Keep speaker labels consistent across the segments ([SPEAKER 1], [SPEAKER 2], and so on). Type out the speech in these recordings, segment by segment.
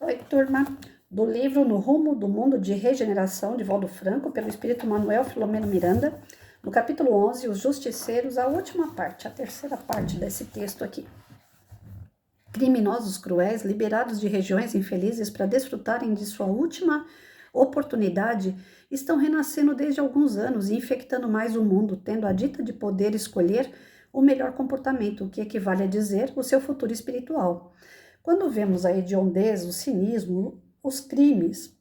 [SPEAKER 1] Oi, turma, do livro No Rumo do Mundo de Regeneração, de Valdo Franco, pelo Espírito Manuel Filomeno Miranda, no capítulo 11, Os Justiceiros, a última parte, a terceira parte desse texto aqui. Criminosos cruéis, liberados de regiões infelizes para desfrutarem de sua última oportunidade, estão renascendo desde alguns anos e infectando mais o mundo, tendo a dita de poder escolher o melhor comportamento, o que equivale a dizer o seu futuro espiritual. Quando vemos a hediondez, o cinismo, os crimes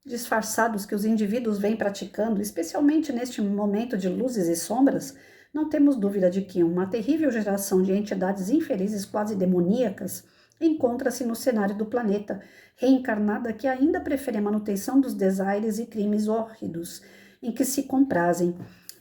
[SPEAKER 1] disfarçados que os indivíduos vêm praticando, especialmente neste momento de luzes e sombras, não temos dúvida de que uma terrível geração de entidades infelizes quase demoníacas encontra-se no cenário do planeta, reencarnada que ainda prefere a manutenção dos desaires e crimes hórridos em que se comprazem.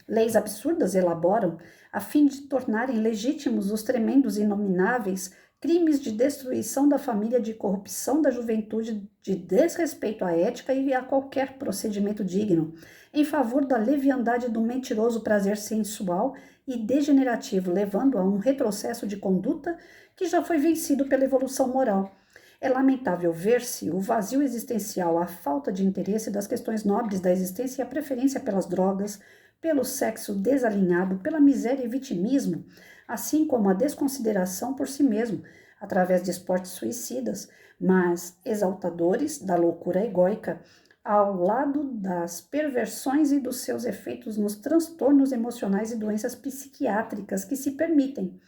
[SPEAKER 1] Leis absurdas elaboram a fim de tornarem legítimos os tremendos e inomináveis crimes de destruição da família, de corrupção da juventude, de desrespeito à ética e a qualquer procedimento digno, em favor da leviandade do mentiroso prazer sensual e degenerativo, levando a um retrocesso de conduta que já foi vencido pela evolução moral. É lamentável ver-se o vazio existencial, a falta de interesse das questões nobres da existência e a preferência pelas drogas, pelo sexo desalinhado, pela miséria e vitimismo, assim como a desconsideração por si mesmo, através de esportes suicidas, mas exaltadores da loucura egóica, ao lado das perversões e dos seus efeitos nos transtornos emocionais e doenças psiquiátricas que se permitem.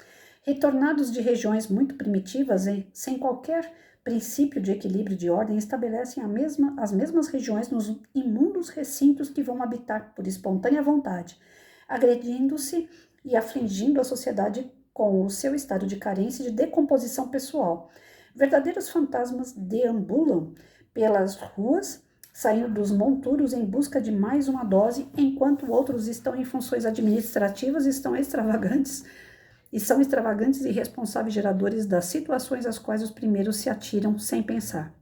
[SPEAKER 1] Retornados de regiões muito primitivas, sem qualquer princípio de equilíbrio e de ordem, estabelecem as mesmas regiões nos imundos recintos que vão habitar por espontânea vontade, agredindo-se e afligindo a sociedade com o seu estado de carência e de decomposição pessoal. Verdadeiros fantasmas deambulam pelas ruas, saindo dos monturos em busca de mais uma dose, enquanto outros estão em funções administrativas e são extravagantes e responsáveis geradores das situações às quais os primeiros se atiram sem pensar.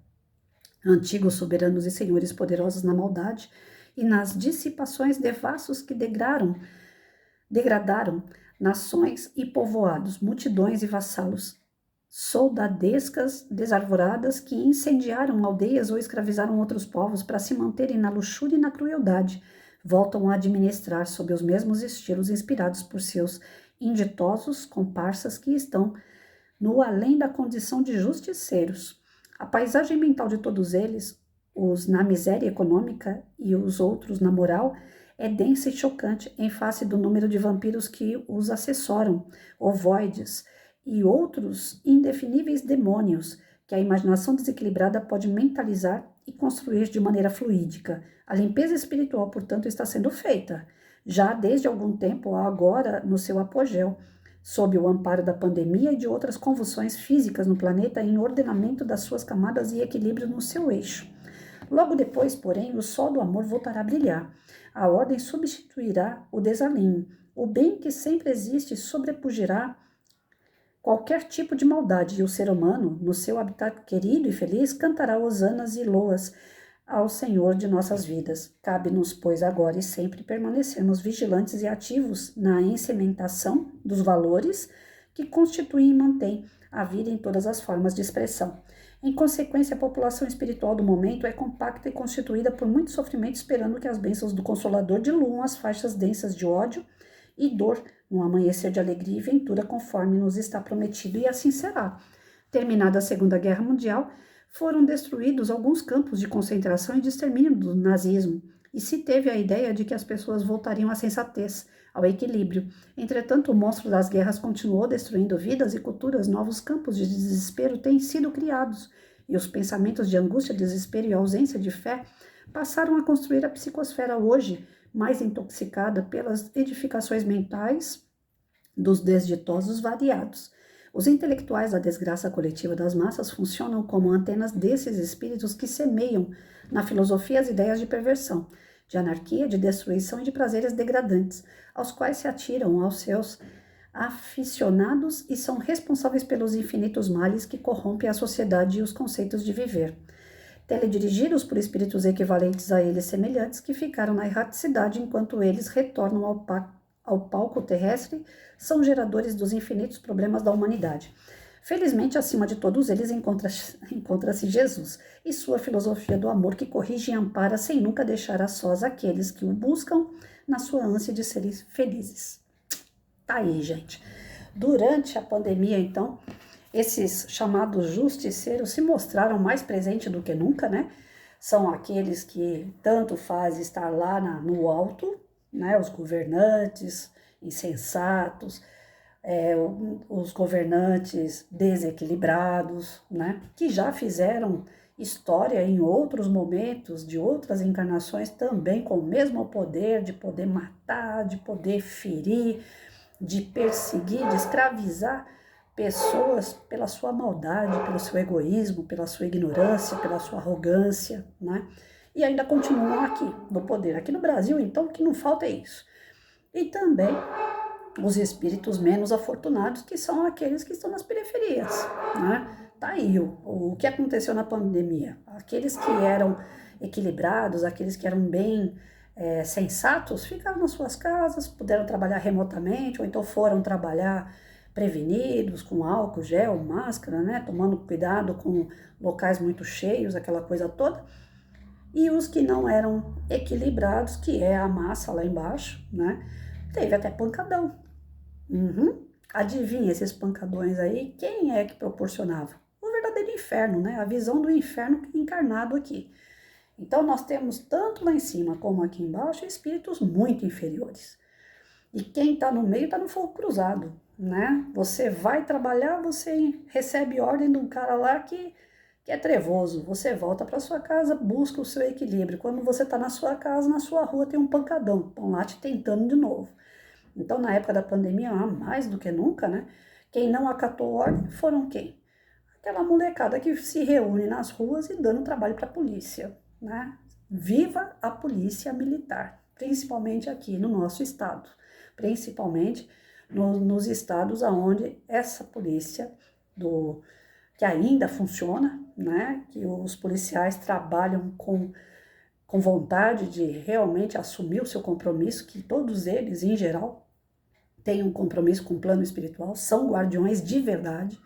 [SPEAKER 1] Antigos soberanos e senhores poderosos na maldade e nas dissipações devassos que degradaram nações e povoados, multidões e vassalos, soldadescas desarvoradas que incendiaram aldeias ou escravizaram outros povos para se manterem na luxúria e na crueldade, voltam a administrar sob os mesmos estilos inspirados por seus inditosos comparsas que estão no além da condição de justiceiros. A paisagem mental de todos eles, os na miséria econômica e os outros na moral, é densa e chocante em face do número de vampiros que os assessoram, ovoides e outros indefiníveis demônios que a imaginação desequilibrada pode mentalizar e construir de maneira fluídica. A limpeza espiritual, portanto, está sendo feita, já desde algum tempo, agora no seu apogeu, sob o amparo da pandemia e de outras convulsões físicas no planeta, em ordenamento das suas camadas e equilíbrio no seu eixo. Logo depois, porém, o sol do amor voltará a brilhar. A ordem substituirá o desalinho. O bem que sempre existe sobrepujará qualquer tipo de maldade, e o ser humano, no seu habitat querido e feliz, cantará hosanas e loas ao Senhor de nossas vidas. Cabe-nos, pois, agora e sempre permanecermos vigilantes e ativos na ensementação dos valores que constituem e mantêm a vida em todas as formas de expressão. Em consequência, a população espiritual do momento é compacta e constituída por muito sofrimento, esperando que as bênçãos do Consolador diluam as faixas densas de ódio e dor num amanhecer de alegria e ventura, conforme nos está prometido, e assim será. Terminada a Segunda Guerra Mundial, foram destruídos alguns campos de concentração e de extermínio do nazismo, e se teve a ideia de que as pessoas voltariam à sensatez, ao equilíbrio. Entretanto, o monstro das guerras continuou destruindo vidas e culturas, novos campos de desespero têm sido criados, e os pensamentos de angústia, desespero e ausência de fé passaram a construir a psicosfera hoje, mais intoxicada pelas edificações mentais dos desditosos variados. Os intelectuais da desgraça coletiva das massas funcionam como antenas desses espíritos que semeiam na filosofia as ideias de perversão, de anarquia, de destruição e de prazeres degradantes, aos quais se atiram aos seus aficionados e são responsáveis pelos infinitos males que corrompem a sociedade e os conceitos de viver. Teledirigidos por espíritos equivalentes a eles semelhantes que ficaram na erraticidade enquanto eles retornam ao palco terrestre, são geradores dos infinitos problemas da humanidade. Felizmente, acima de todos eles encontra-se Jesus e sua filosofia do amor que corrige e ampara sem nunca deixar a sós aqueles que o buscam na sua ânsia de serem felizes. Tá aí, gente. Durante a pandemia, então, esses chamados justiceiros se mostraram mais presentes do que nunca, né? São aqueles que tanto faz estar lá no alto, né? Os governantes insensatos, os governantes desequilibrados, né? Que já fizeram história em outros momentos, de outras encarnações também com o mesmo poder de poder matar, de poder ferir, de perseguir, de escravizar pessoas pela sua maldade, pelo seu egoísmo, pela sua ignorância, pela sua arrogância, né? E ainda continuam aqui no poder. Aqui no Brasil, então, o que não falta é isso. E também os espíritos menos afortunados, que são aqueles que estão nas periferias, né? Tá aí o que aconteceu na pandemia. Aqueles que eram equilibrados, aqueles que eram bem sensatos, ficaram nas suas casas, puderam trabalhar remotamente, ou então foram trabalhar prevenidos, com álcool, gel, máscara, né? Tomando cuidado com locais muito cheios, aquela coisa toda. E os que não eram equilibrados, que é a massa lá embaixo, né? Teve até pancadão. Adivinha esses pancadões aí, quem é que proporcionava? O verdadeiro inferno, né? A visão do inferno encarnado aqui. Então nós temos tanto lá em cima como aqui embaixo espíritos muito inferiores. E quem está no meio está no fogo cruzado, né? Você vai trabalhar, você recebe ordem de um cara lá que é trevoso. Você volta para sua casa, busca o seu equilíbrio. Quando você está na sua casa, na sua rua tem um pancadão, estão lá te tentando de novo. Então, na época da pandemia, mais do que nunca, né? Quem não acatou ordem foram quem? Aquela molecada que se reúne nas ruas e dando trabalho para a polícia, né? Viva a polícia militar, principalmente aqui no nosso estado, principalmente nos estados onde essa polícia que ainda funciona, né? Que os policiais trabalham com vontade de realmente assumir o seu compromisso, que todos eles, em geral, têm um compromisso com o plano espiritual, são guardiões de verdade,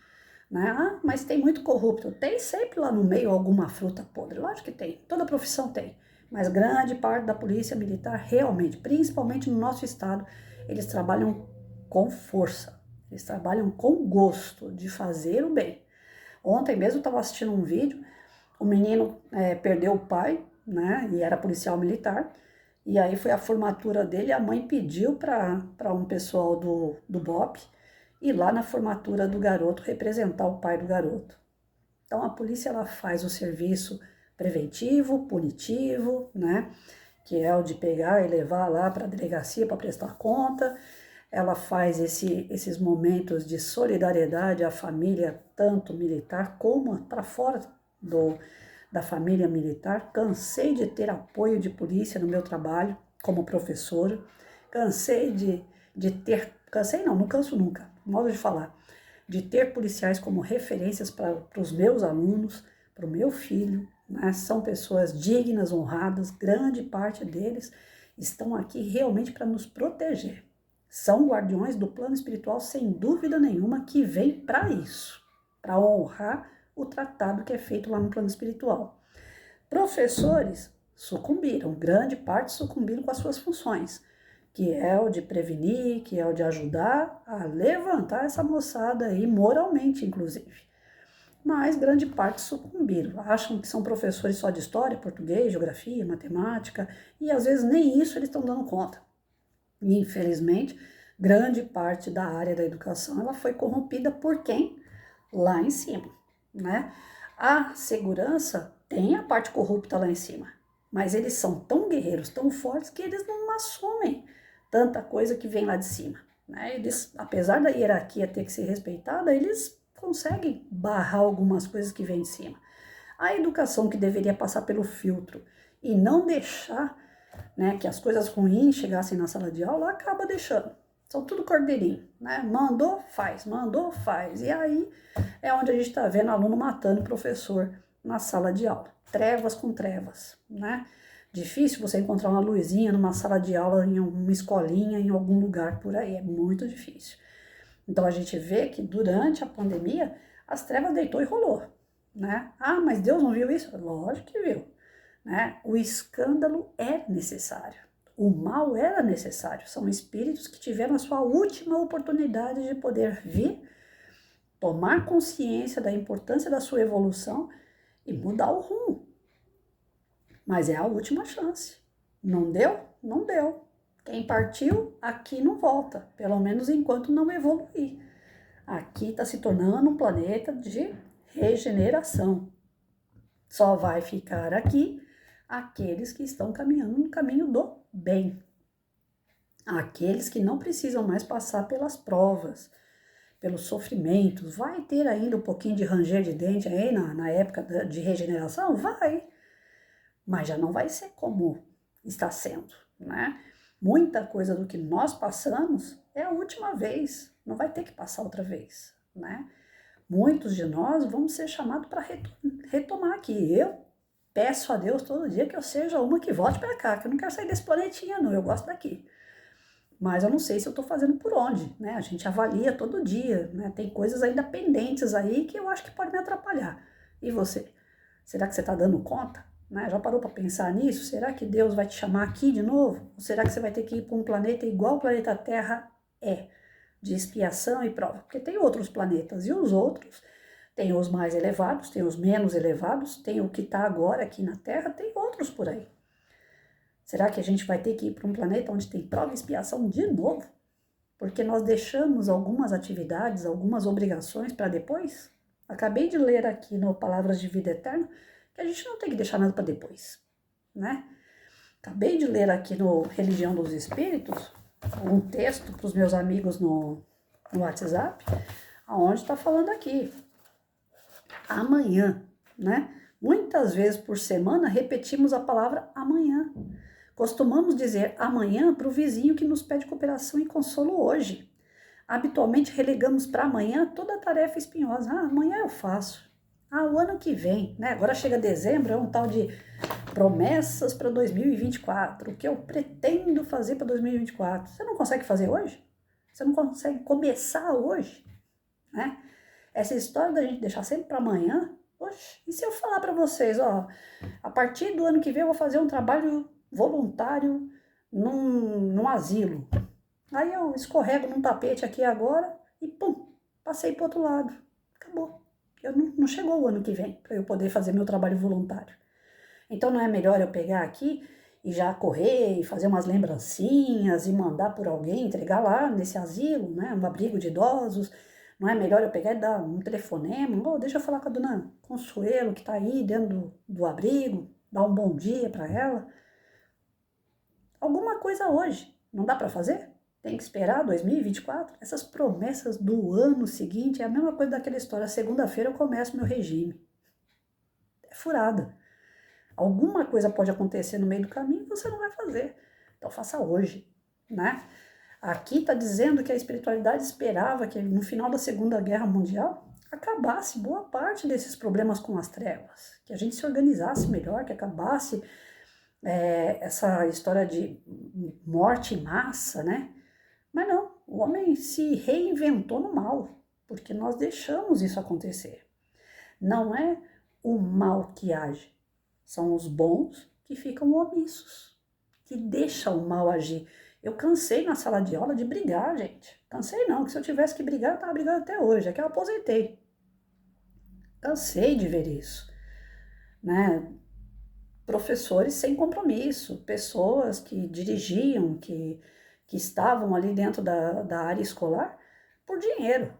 [SPEAKER 1] né? Ah, mas tem muito corrupto. Tem sempre lá no meio alguma fruta podre, lógico que tem, toda profissão tem, mas grande parte da polícia militar realmente, principalmente no nosso estado, eles trabalham com força, eles trabalham com gosto de fazer o bem. Ontem mesmo eu estava assistindo um vídeo, o menino perdeu o pai, né, e era policial militar, e aí foi a formatura dele, a mãe pediu para um pessoal do BOP ir lá na formatura do garoto representar o pai do garoto. Então a polícia ela faz o serviço preventivo, punitivo, né, que é o de pegar e levar lá para a delegacia para prestar conta. Ela faz esses momentos de solidariedade à família, tanto militar como para fora da família militar. Cansei de ter apoio de polícia no meu trabalho como professora. Cansei de ter... Cansei não, não canso nunca, modo de falar. De ter policiais como referências para os meus alunos, para o meu filho, né? São pessoas dignas, honradas, grande parte deles estão aqui realmente para nos proteger. São guardiões do plano espiritual, sem dúvida nenhuma, que vem para isso, para honrar o tratado que é feito lá no plano espiritual. Professores sucumbiram, grande parte sucumbiram com as suas funções, que é o de prevenir, que é o de ajudar a levantar essa moçada aí, moralmente, inclusive. Mas grande parte sucumbiram, acham que são professores só de história, português, geografia, matemática, e às vezes nem isso eles estão dando conta. E, infelizmente, grande parte da área da educação ela foi corrompida por quem? Lá em cima, né? A segurança tem a parte corrupta lá em cima, mas eles são tão guerreiros, tão fortes, que eles não assumem tanta coisa que vem lá de cima, né? Eles, apesar da hierarquia ter que ser respeitada, eles conseguem barrar algumas coisas que vêm de cima. A educação que deveria passar pelo filtro e não deixar, né, que as coisas ruins chegassem na sala de aula, acaba deixando. São tudo cordeirinho, né? Mandou, faz. E aí é onde a gente está vendo aluno matando o professor na sala de aula. Trevas com trevas, né? Difícil você encontrar uma luzinha numa sala de aula, em uma escolinha, em algum lugar por aí. É muito difícil. Então a gente vê que durante a pandemia as trevas deitou e rolou, né? Ah, mas Deus não viu isso? Lógico que viu, né? O escândalo é necessário. O mal era necessário. São espíritos que tiveram a sua última oportunidade de poder vir, tomar consciência da importância da sua evolução e mudar o rumo. Mas é a última chance. Não deu? Não deu. Quem partiu, aqui não volta, pelo menos enquanto não evoluir. Aqui está se tornando um planeta de regeneração. Só vai ficar aqui aqueles que estão caminhando no caminho do bem. Aqueles que não precisam mais passar pelas provas, pelos sofrimentos. Vai ter ainda um pouquinho de ranger de dente aí na época de regeneração? Vai. Mas já não vai ser como está sendo, né? Muita coisa do que nós passamos é a última vez, não vai ter que passar outra vez, né? Muitos de nós vamos ser chamados para retomar aqui. Eu peço a Deus todo dia que eu seja uma que volte para cá, que eu não quero sair desse planetinha não, eu gosto daqui. Mas eu não sei se eu estou fazendo por onde, né? A gente avalia todo dia, né? Tem coisas ainda pendentes aí que eu acho que pode me atrapalhar. E você? Será que você está dando conta? Né? Já parou para pensar nisso? Será que Deus vai te chamar aqui de novo? Ou será que você vai ter que ir para um planeta igual o planeta Terra é, de expiação e prova? Porque tem outros planetas, e os outros, tem os mais elevados, tem os menos elevados, tem o que está agora aqui na Terra, tem outros por aí. Será que a gente vai ter que ir para um planeta onde tem prova e expiação de novo? Porque nós deixamos algumas atividades, algumas obrigações para depois? Acabei de ler aqui no Palavras de Vida Eterna que a gente não tem que deixar nada para depois, né? Acabei de ler aqui no Religião dos Espíritos um texto para os meus amigos no WhatsApp, onde está falando aqui, amanhã, né? Muitas vezes por semana repetimos a palavra amanhã. Costumamos dizer amanhã para o vizinho que nos pede cooperação e consolo hoje. Habitualmente relegamos para amanhã toda a tarefa espinhosa. Ah, amanhã eu faço. Ah, o ano que vem, né? Agora chega dezembro, é um tal de promessas para 2024. O que eu pretendo fazer para 2024? Você não consegue fazer hoje? Você não consegue começar hoje, né? Essa história da gente deixar sempre para amanhã, poxa, e se eu falar para vocês, ó, a partir do ano que vem eu vou fazer um trabalho voluntário num asilo. Aí eu escorrego num tapete aqui agora e pum, passei para outro lado. Acabou. Não chegou o ano que vem para eu poder fazer meu trabalho voluntário. Então não é melhor eu pegar aqui e já correr e fazer umas lembrancinhas e mandar por alguém, entregar lá nesse asilo, né, um abrigo de idosos. Não é melhor eu pegar e dar um telefonema, oh, deixa eu falar com a dona Consuelo que está aí dentro do abrigo, dar um bom dia para ela. Alguma coisa hoje, não dá para fazer? Tem que esperar 2024? Essas promessas do ano seguinte é a mesma coisa daquela história. Segunda-feira eu começo meu regime. É furada. Alguma coisa pode acontecer no meio do caminho e você não vai fazer. Então faça hoje, né? Aqui está dizendo que a espiritualidade esperava que no final da Segunda Guerra Mundial acabasse boa parte desses problemas com as trevas, que a gente se organizasse melhor, que acabasse essa história de morte em massa, né? Mas não, o homem se reinventou no mal, porque nós deixamos isso acontecer. Não é o mal que age, são os bons que ficam omissos, que deixam o mal agir. Eu cansei na sala de aula de brigar, gente. Cansei não, que se eu tivesse que brigar, eu estava brigando até hoje, é que eu aposentei. Cansei de ver isso, né? Professores sem compromisso, pessoas que dirigiam, que estavam ali dentro da área escolar por dinheiro,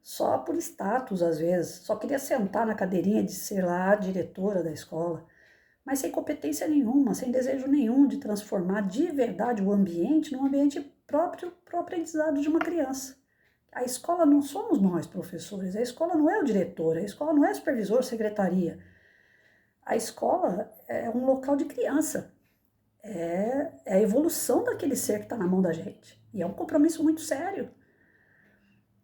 [SPEAKER 1] só por status às vezes, só queria sentar na cadeirinha de ser lá a diretora da escola, mas sem competência nenhuma, sem desejo nenhum de transformar de verdade o ambiente num ambiente próprio para o aprendizado de uma criança. A escola não somos nós, professores, a escola não é o diretor, a escola não é supervisor, secretaria. A escola é um local de criança, é a evolução daquele ser que está na mão da gente. E é um compromisso muito sério.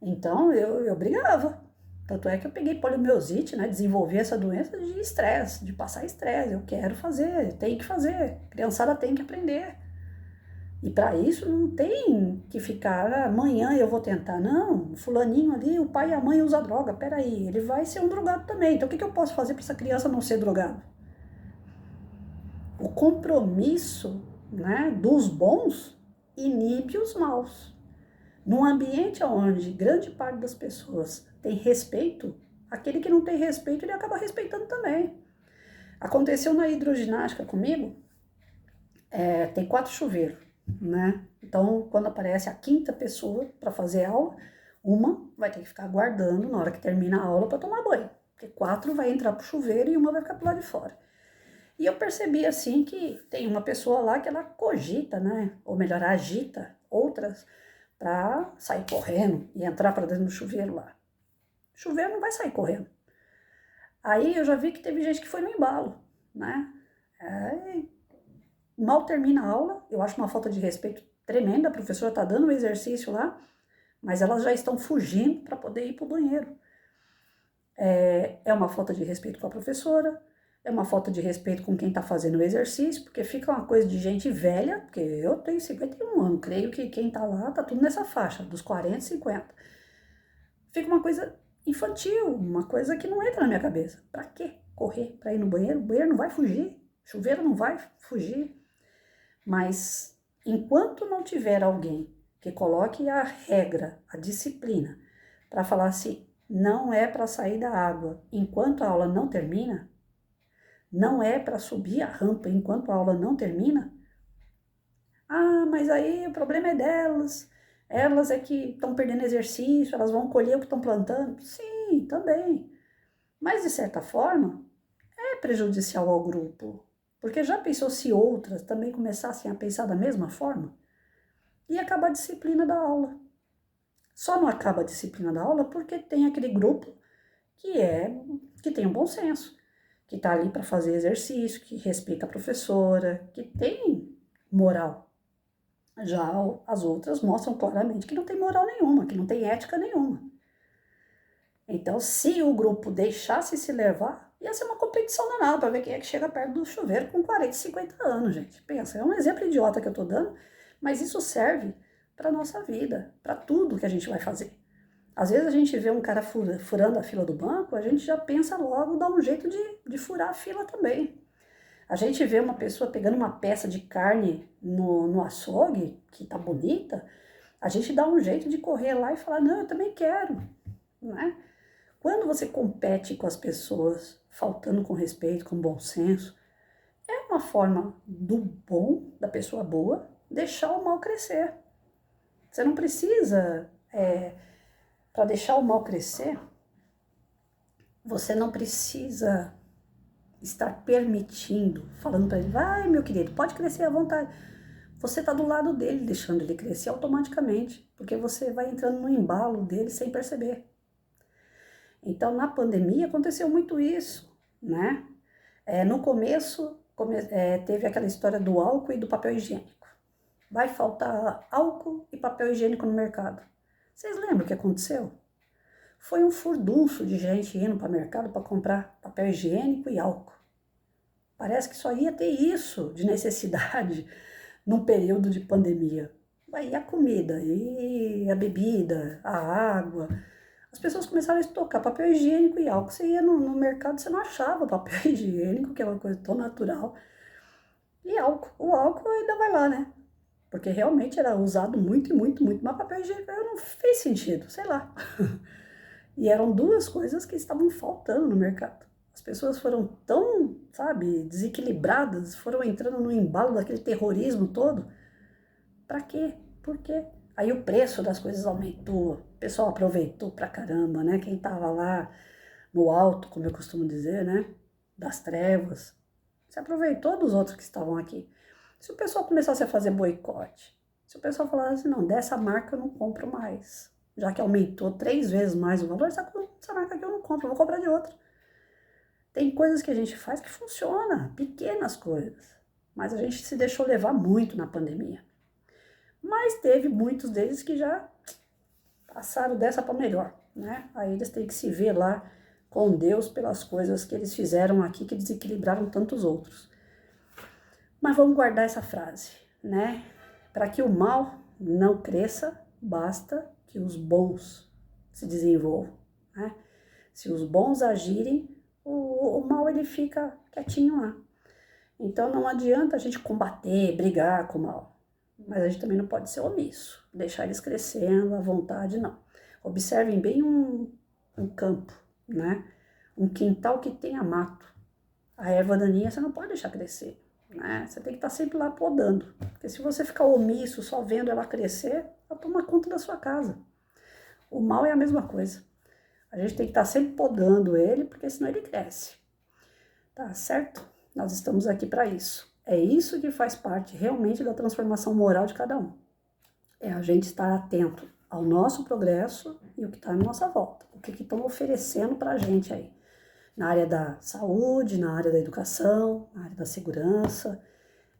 [SPEAKER 1] Então eu brigava. Tanto é que eu peguei poliomielite, né? Desenvolvi essa doença de estresse, de passar estresse. Eu quero fazer, eu tenho que fazer. A criançada tem que aprender. E para isso não tem que ficar, amanhã eu vou tentar. Não, fulaninho ali, o pai e a mãe usam droga. Peraí, ele vai ser um drogado também. Então o que eu posso fazer para essa criança não ser drogada? O compromisso, né, dos bons inibe os maus. Num ambiente onde grande parte das pessoas tem respeito, aquele que não tem respeito, ele acaba respeitando também. Aconteceu na hidroginástica comigo, tem 4 chuveiros, né? Então, quando aparece a 5ª pessoa para fazer aula, uma vai ter que ficar aguardando na hora que termina a aula para tomar banho. Porque 4 vai entrar pro chuveiro e uma vai ficar pro lado de fora. E eu percebi assim que tem uma pessoa lá que ela cogita, né? Ou melhor, agita outras para sair correndo e entrar para dentro do chuveiro lá. Chuveiro não vai sair correndo. Aí eu já vi que teve gente que foi no embalo, né? Mal termina a aula, eu acho uma falta de respeito tremenda, a professora tá dando o exercício lá, mas elas já estão fugindo para poder ir para o banheiro. É uma falta de respeito com a professora, é uma falta de respeito com quem está fazendo o exercício, porque fica uma coisa de gente velha, porque eu tenho 51 anos, creio que quem está lá está tudo nessa faixa, dos 40 e 50. Fica uma coisa infantil, uma coisa que não entra na minha cabeça. Para quê? Correr para ir no banheiro? O banheiro não vai fugir, chuveiro não vai fugir. Mas enquanto não tiver alguém que coloque a regra, a disciplina, para falar assim, não é para sair da água enquanto a aula não termina, não é para subir a rampa enquanto a aula não termina. Ah, mas aí o problema é delas. Elas é que estão perdendo exercício, elas vão colher o que estão plantando. Sim, também. Mas de certa forma, é prejudicial ao grupo. Porque já pensou se outras também começassem a pensar da mesma forma? E acaba a disciplina da aula. Só não acaba a disciplina da aula porque tem aquele grupo que tem um bom senso, que está ali para fazer exercício, que respeita a professora, que tem moral. Já as outras mostram claramente que não tem moral nenhuma, que não tem ética nenhuma. Então, se o grupo deixasse se levar, ia ser uma competição danada para ver quem é que chega perto do chuveiro com 40, 50 anos, gente. Pensa, é um exemplo idiota que eu tô dando, mas isso serve para nossa vida, para tudo que a gente vai fazer. Às vezes a gente vê um cara furando a fila do banco, a gente já pensa logo, dá um jeito de furar a fila também. A gente vê uma pessoa pegando uma peça de carne no açougue, que tá bonita, a gente dá um jeito de correr lá e falar, não, eu também quero, né? Quando você compete com as pessoas, faltando com respeito, com bom senso, é uma forma do bom, da pessoa boa, deixar o mal crescer. Você não precisa, para deixar o mal crescer, você não precisa estar permitindo, falando para ele, vai meu querido, pode crescer à vontade. Você está do lado dele, deixando ele crescer automaticamente, porque você vai entrando no embalo dele sem perceber. Então, na pandemia aconteceu muito isso, né? No começo, teve aquela história do álcool e do papel higiênico. Vai faltar álcool e papel higiênico no mercado. Vocês lembram o que aconteceu? Foi um furdunço de gente indo para o mercado para comprar papel higiênico e álcool. Parece que só ia ter isso de necessidade num período de pandemia. Aí a comida, e a bebida, a água. As pessoas começaram a estocar papel higiênico e álcool. Você ia no mercado, você não achava papel higiênico, que é uma coisa tão natural. E álcool. O álcool ainda vai lá, né? Porque realmente era usado muito, muito, muito. Mas papel higiênico não fez sentido, sei lá. E eram 2 coisas que estavam faltando no mercado. As pessoas foram tão, sabe, desequilibradas, foram entrando no embalo daquele terrorismo todo. Pra quê? Por quê? Aí o preço das coisas aumentou, o pessoal aproveitou pra caramba, né? Quem tava lá no alto, como eu costumo dizer, né? Das trevas, se aproveitou dos outros que estavam aqui. Se o pessoal começasse a fazer boicote, se o pessoal falasse assim, não, dessa marca eu não compro mais, já que aumentou 3 vezes mais o valor, essa marca aqui eu não compro, eu vou comprar de outra. Tem coisas que a gente faz que funciona, pequenas coisas, mas a gente se deixou levar muito na pandemia. Mas teve muitos deles que já passaram dessa para melhor, né? Aí eles têm que se ver lá com Deus pelas coisas que eles fizeram aqui que desequilibraram tantos outros. Mas vamos guardar essa frase, né? Para que o mal não cresça, basta que os bons se desenvolvam, né? Se os bons agirem, o mal ele fica quietinho lá. Então não adianta a gente combater, brigar com o mal, mas a gente também não pode ser omisso, deixar eles crescendo à vontade, não. Observem bem um campo, né? Um quintal que tenha mato. A erva daninha você não pode deixar crescer, né? Você tem que estar sempre lá podando, porque se você ficar omisso, só vendo ela crescer, ela toma conta da sua casa. O mal é a mesma coisa. A gente tem que estar sempre podando ele, porque senão ele cresce. Tá certo? Nós estamos aqui para isso. É isso que faz parte realmente da transformação moral de cada um. É a gente estar atento ao nosso progresso e o que está à nossa volta. O que estão oferecendo para a gente aí. Na área da saúde, na área da educação, na área da segurança.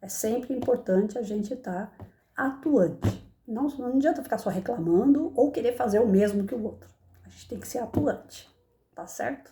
[SPEAKER 1] É sempre importante a gente estar atuante. Não adianta ficar só reclamando ou querer fazer o mesmo que o outro. A gente tem que ser atuante, tá certo?